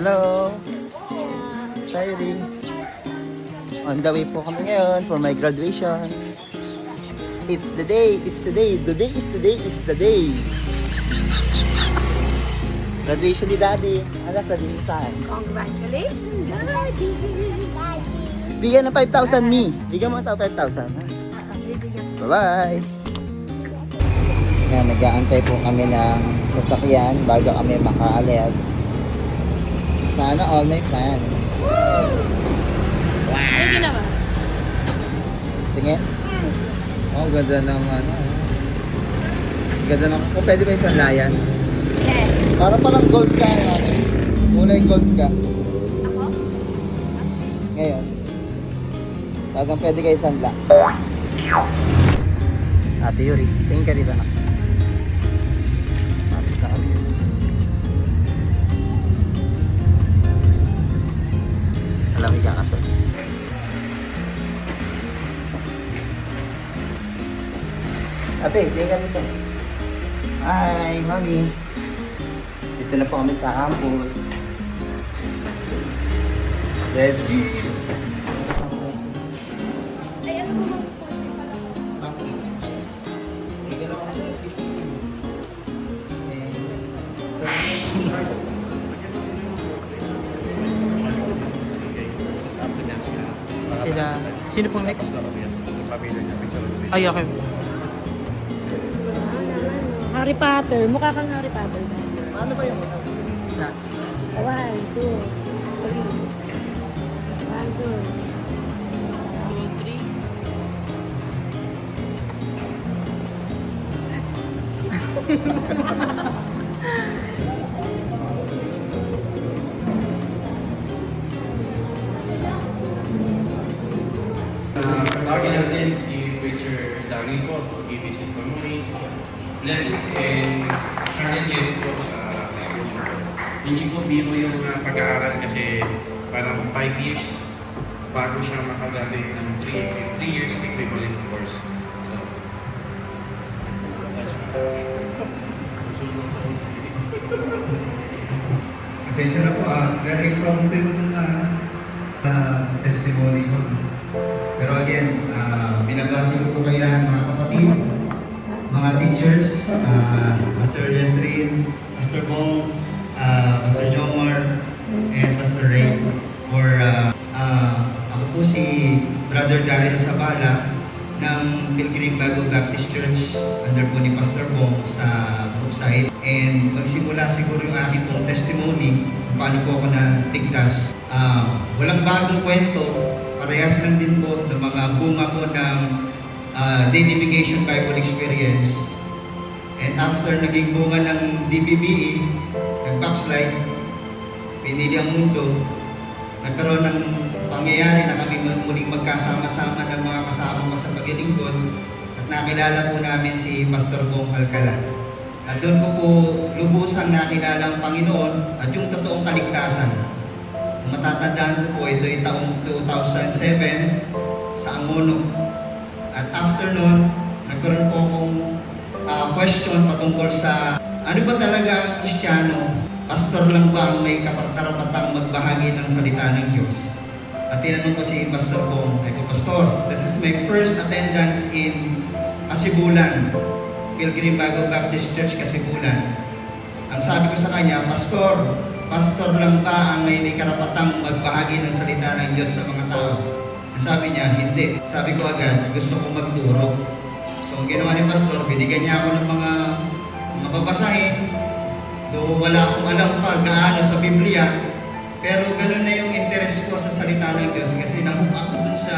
Hello. Exciting. On the way po kami ngayon for my graduation. It's the day. It's the day. The day is today is the day. Graduation ni Daddy. Ano sabihin mo sa akin? Congratulations, Daddy! Bigyan ng 5,000 me. Bigyan mo ito 5,000. Bye-bye. Yan, nag-aantay po kami ng sasakyan bago kami makaalis. Sana all may fan. Wow! Ay, naman. Tingin? Oh, ganda ng ano. Ganda ng... Oh, pwede ba isang layan? Yes. Para palang gold ka. Kulay gold ka. Ako? Ngayon. Talagang pwede kayo sanla. Ate Yuri, tingin ka dito na. Tapos na kami. Alam mo kakasal. Ate, tingin ka dito. Hi, Mami. Dito na po kami sa campus. Let's go. Ay, ano mo mga kursi pala ko? Sila. Sino pong next? Ay, okay. Harry Potter. Mukha kang Harry Potter. Ano ba yung mga? Na. 1, 2, 3. 1, 2. 2, 3. Tawagin natin si Preacher Danny po to give his testimony, blessings and challenges po sa school. Hindi po biro yung pag-aaral kasi parang 5 years bago siya makagamit ng 3 years equivalent course. So, Pasensya na po, very impromptu na testimony ko. Pero again, binabati ko po kayo lahat mga kapatid, mga teachers, Pastor Lesrin, Pastor Bong, Pastor Jomar, and Pastor Ray. Ako po si Brother Darren Sabala ng Pilgrim Bible Baptist Church under po ni Pastor Bong sa Brookside. And magsimula siguro yung aking pong testimony kung paano po ako naligtas. Walang bagong kwento, parehas lang din po ng mga bunga po ng Deification Bible Experience. And after naging bunga ng DBBE, nag-backslide, pinili ang mundo, nagkaroon ng pangyayari na kami muling magkasama-sama ng mga kasama ko sa paglilingkod at nakilala po namin si Pastor Bong Alcala. At doon ko po lubusang nakilala ang Panginoon at yung totoong kaligtasan. Kung matatandaan ko po, ito ay taong 2007 sa Angono. At after nun, nagkaroon po akong question patungkol sa ano ba talaga ang Kristiyano? Pastor lang ba ang may karapatang magbahagi ng salita ng Diyos? At tinanong ko si Pastor Bong, sabi ko, Pastor, this is my first attendance in Kasibulan, Pilgrim Bible Baptist Church Kasibulan. Ang sabi ko sa kanya, Pastor lang ba ang may karapatang magbahagi ng salita ng Diyos sa mga tao? Ang sabi niya, hindi. Sabi ko agad, gusto kong magturo. So, ang ginawa ni Pastor, binigyan niya ako ng mga babasahin. Though wala akong alam pa gaano sa Biblia, pero ganun na yung interest ko sa salita ng Diyos kasi nahook ako dun sa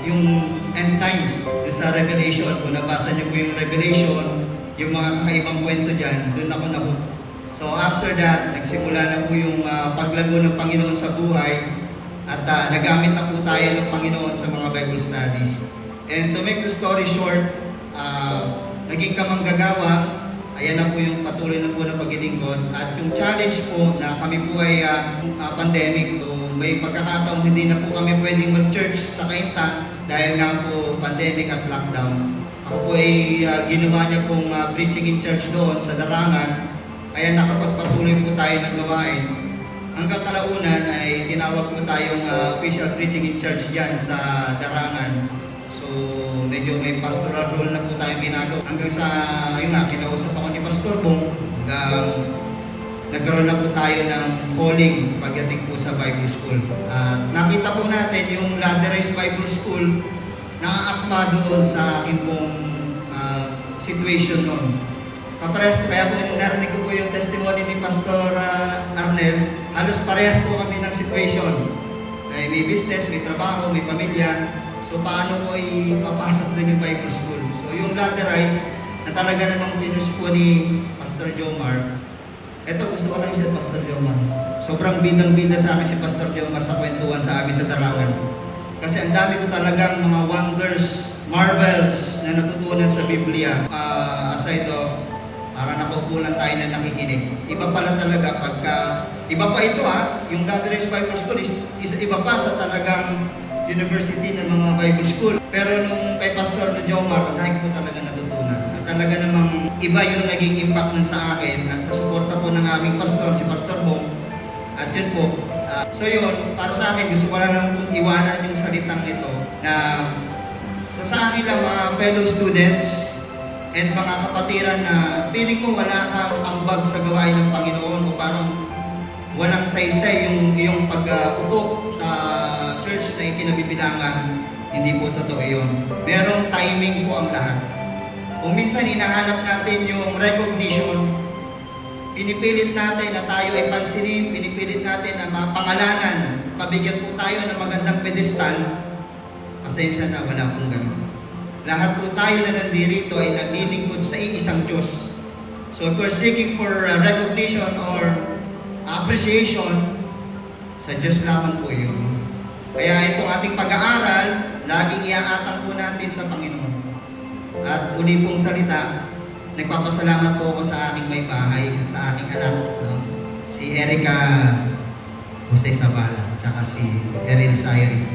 yung end times, dun sa Revelation. Kung nabasa niyo po yung Revelation, yung mga kakaibang kwento dyan, dun ako nahook. So after that, nagsimula na po yung paglago ng Panginoon sa buhay at nagamit na po tayo ng Panginoon sa mga Bible studies. And to make the story short, naging kamanggagawa. Ayan na po yung patuloy na po ng paglilingkod. At yung challenge po na kami po ay pandemic. So may pagkakataong hindi na po kami pwedeng mag-church sa Cainta dahil nga po pandemic at lockdown. Ako po ay ginawa niya pong preaching in church doon sa Darangan. Kaya nakapagpatuloy po tayo ng gawain. Hanggang kalaunan ay tinawag po tayong official preaching in church dyan sa Darangan. So medyo may pastoral role na po tayong ginagawa. Hanggang sa, yun nga, kinausap ako ni Pastor Bong. Hanggang nagkaroon na po tayo ng calling pagdating po sa Bible School. At nakita po natin yung Ladderized Bible School nakaakma doon sa aking pong situation noon. Kapares, kaya po yung narinig ko po yung testimony ni Pastor Arnel, halos parehas po kami ng situation. May business, may trabaho, may pamilya. So paano ko ipapasok doon yung Bible School? So yung Ladderized na talaga namang pinus po ni Pastor Jomar. Ito, gusto ko lang siya, Pastor Jomar. Sobrang bidang-bida sa akin si Pastor Jomar sa kwentuhan sa amin sa Darangan. Kasi ang dami ko talagang mga wonders, marvels na natutunan sa Biblia. Aside of, parang nakaupo lang tayo na nakikinig. Iba pala talaga pagka, iba pa ito yung Ladderized Bible School is iba pa sa talagang university ng mga Bible School. Pero nung kay Pastor Jomar, ang dami ko talaga natutunan. At talaga namang iba yung naging impact nun sa akin at sa suporta po ng aming pastor, si Pastor Bong. At yun po, so yun, para sa akin, gusto ko lang pong iwanan yung salitang ito na sa akin lang mga fellow students and mga kapatiran na feeling ko wala kang ambag sa gawain ng Panginoon o parang walang saysay yung iyong pag-upo sa church na ikinabibilangan. Hindi po totoo yun. Merong timing po ang lahat. Kung minsan hinahanap natin yung recognition, pinipilit natin na tayo ay pansinin, pinipilit natin na mapangalanan, pabigyan po tayo ng magandang pedestal, pasensya na, wala pong ganun. Lahat po tayo na nandirito ay naglilingkod sa iisang Diyos. So if we're seeking for recognition or appreciation, sa Diyos lamang po yun. Kaya itong ating pag-aaral, laging iaatang po natin sa Panginoon. At uli pong salita, nagpapasalamat po ako sa aking may bahay at sa aking anak, si Erica Jose Sabala, at saka si Erin Sayri.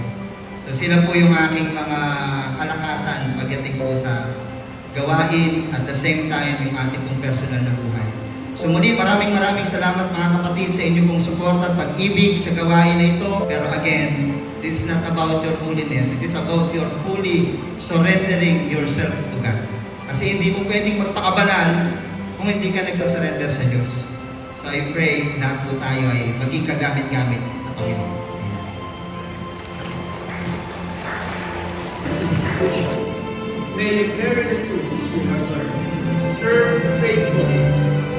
So sila po yung aking mga kalakasan pagdating po sa gawain at the same time yung ating pong personal na buhay. So muli, maraming salamat mga kapatid sa inyong pong suporta at pag-ibig sa gawain na ito. Pero again, it's not about your holiness. It is about your fully surrendering yourself to God. Kasi hindi mo pwedeng magpakabanal kung hindi ka nagsasurrender sa Diyos. So I pray lahat po tayo ay maging kagamit-gamit sa Panginoon. May declare the truths we have learned, serve faithfully,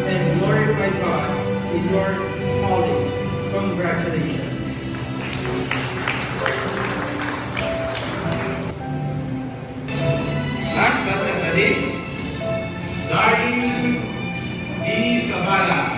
and glorify God in your calling. Congratulations. Last but not the least, Darin D. Sabala.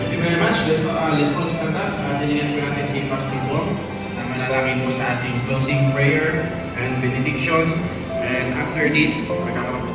Thank you very much. Let's close the talk. Dinigyan po natin si Pastor Bong na manalangin po sa ating closing prayer and benediction. And after this, magkakaroon